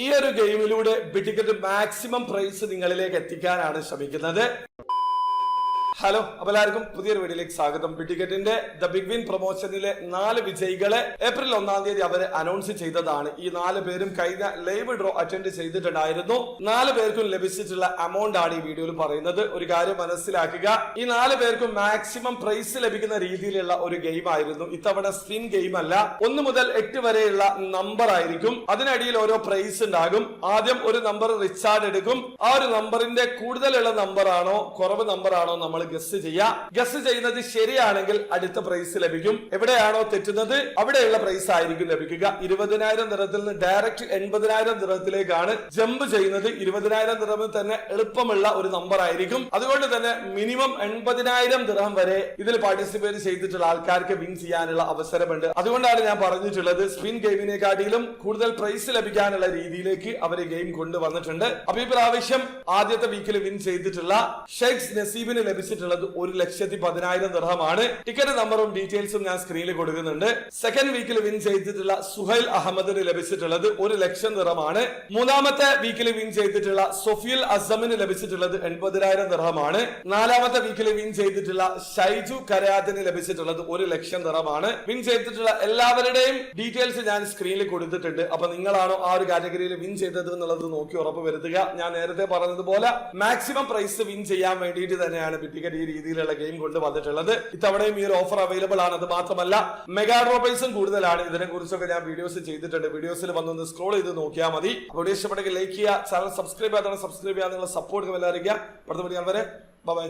ഈ ഒരു ഗെയിമിലൂടെ ബിറ്റിക്കറ്റ് maximum price നിങ്ങളിലേക്ക് എത്തിക്കാനാണ് ശ്രമിക്കുന്നത്. ഹലോ, അപ്പോൾ എല്ലാവർക്കും പുതിയൊരു വീഡിയോയിലേക്ക് സ്വാഗതം. ബിറ്റിക്കറ്റിന്റെ ദ ബിഗ് വിൻ പ്രൊമോഷനിലെ 4 വിജയികളെ ഏപ്രിൽ 1-ാം തീയതി അവർ അനൗൺസ് ചെയ്തതാണ്. ഈ 4 പേരും കഴിഞ്ഞ ലൈവ് ഡ്രോ അറ്റൻഡ് ചെയ്തിട്ടുണ്ടായിരുന്നു. 4 പേർക്കും ലഭിച്ചിട്ടുള്ള എമൗണ്ട് ആണ് ഈ വീഡിയോയിൽ പറയുന്നത്. ഒരു കാര്യം മനസ്സിലാക്കുക, ഈ 4 പേർക്കും മാക്സിമം പ്രൈസ് ലഭിക്കുന്ന രീതിയിലുള്ള ഒരു ഗെയിം ആയിരുന്നു. ഇത്തവണ സ്പിൻ ഗെയിം അല്ല, 1 മുതൽ 8 വരെയുള്ള നമ്പർ ആയിരിക്കും. അതിനടിയിൽ ഓരോ പ്രൈസ് ഉണ്ടാകും. ആദ്യം ഒരു നമ്പർ റിച്ചാർഡ് എടുക്കും. ആ ഒരു നമ്പറിന്റെ കൂടുതലുള്ള നമ്പർ ആണോ കുറവ് നമ്പർ ആണോ നമ്മൾ ഗസ് ചെയ്യുന്നത് ശരിയാണെങ്കിൽ അടുത്ത പ്രൈസ് ലഭിക്കും. എവിടെയാണോ തെറ്റുന്നത് അവിടെയുള്ള പ്രൈസ് ആയിരിക്കും ലഭിക്കുക. 20,000 ദിറത്തിൽ നിന്ന് ഡയറക്റ്റ് 80,000 ദിറത്തിലേക്കാണ് ജമ്പ് ചെയ്യുന്നത്. 20,000 ദിറമിൽ തന്നെ എളുപ്പമുള്ള ഒരു നമ്പർ ആയിരിക്കും. അതുകൊണ്ട് തന്നെ മിനിമം 80,000 ദിറം വരെ ഇതിൽ പാർട്ടിസിപ്പേറ്റ് ചെയ്തിട്ടുള്ള ആൾക്കാർക്ക് വിൻ ചെയ്യാനുള്ള അവസരമുണ്ട്. അതുകൊണ്ടാണ് ഞാൻ പറഞ്ഞിട്ടുള്ളത് സ്പിൻ ഗെയിമിനെക്കാട്ടിലും കൂടുതൽ പ്രൈസ് ലഭിക്കാനുള്ള രീതിയിലേക്ക് അവർ ഗെയിം കൊണ്ടുവന്നിട്ടുണ്ട്. അപ്പൊ ഈ പ്രാവശ്യം ആദ്യത്തെ വീക്കിൽ വിൻ ചെയ്തിട്ടുള്ള ഷെയ്ഖ് നസീബിന് ലഭിച്ചിട്ടുള്ളത് 1,10,10,000 ദിർഹമാണ്. ടിക്കറ്റ് നമ്പറും ഡീറ്റെയിൽസും ഞാൻ സ്ക്രീനിൽ കൊടുക്കുന്നുണ്ട്. സെക്കൻഡ് വീക്കിൽ വിൻ ചെയ്തിട്ടുള്ള സുഹൈൽ അഹമ്മദിന് ലഭിച്ചിട്ടുള്ളത് 1,00,000 ദിർഹമാണ്. മൂന്നാമത്തെ വീക്കിൽ വിൻ ചെയ്തിട്ടുള്ള സൊഫിയുൽ അസമിന് ലഭിച്ചിട്ടുള്ളത് 80,000 ദിർഹമാണ്. നാലാമത്തെ വീക്കിൽ വിൻ ചെയ്തിട്ടുള്ള ഷൈജു കരാത്തിന് ലഭിച്ചിട്ടുള്ളത് 1,00,000 ദിർഹമാണ്. വിൻ ചെയ്തിട്ടുള്ള എല്ലാവരുടെയും ഡീറ്റെയിൽസ് ഞാൻ സ്ക്രീനിൽ കൊടുത്തിട്ടുണ്ട്. അപ്പൊ നിങ്ങളാണോ ആ ഒരു കാറ്റഗറിയിൽ വിൻ ചെയ്തത് എന്നുള്ളത് നോക്കി ഉറപ്പ് വരുത്തുക. ഞാൻ നേരത്തെ പറഞ്ഞതുപോലെ മാക്സിമം പ്രൈസ് വിൻ ചെയ്യാൻ വേണ്ടിയിട്ട് തന്നെയാണ് ബിറ്റിക്കറ്റ് ഈ രീതിയിലുള്ള ഗെയിം കൊണ്ട് വന്നിട്ടുള്ളത്. ഇത്തവണയും ഈ ഒരു ഓഫർ അവൈലബിൾ ആണ്. അത് മാത്രമല്ല മെഗാ ഡ്രോ പ്രൈസും കൂടുതലാണ്. ഇതിനെ കുറിച്ചൊക്കെ ഞാൻ വീഡിയോസ് ചെയ്തിട്ടുണ്ട്. വീഡിയോസിൽ വന്നൊന്ന് സ്ക്രോൾ ചെയ്ത് നോക്കിയാൽ മതി. വീഡിയോ ഇഷ്ടപ്പെട്ടെങ്കിൽ ലൈക്ക് ചെയ്യുക, ചാനൽ സബ്സ്ക്രൈബ് ചെയ്യാതെ സബ്സ്ക്രൈബ് ചെയ്യാൻ നിങ്ങളുടെ സപ്പോർട്ട് എല്ലാവരും. അടുത്ത വീഡിയോ വരെ ബൈ.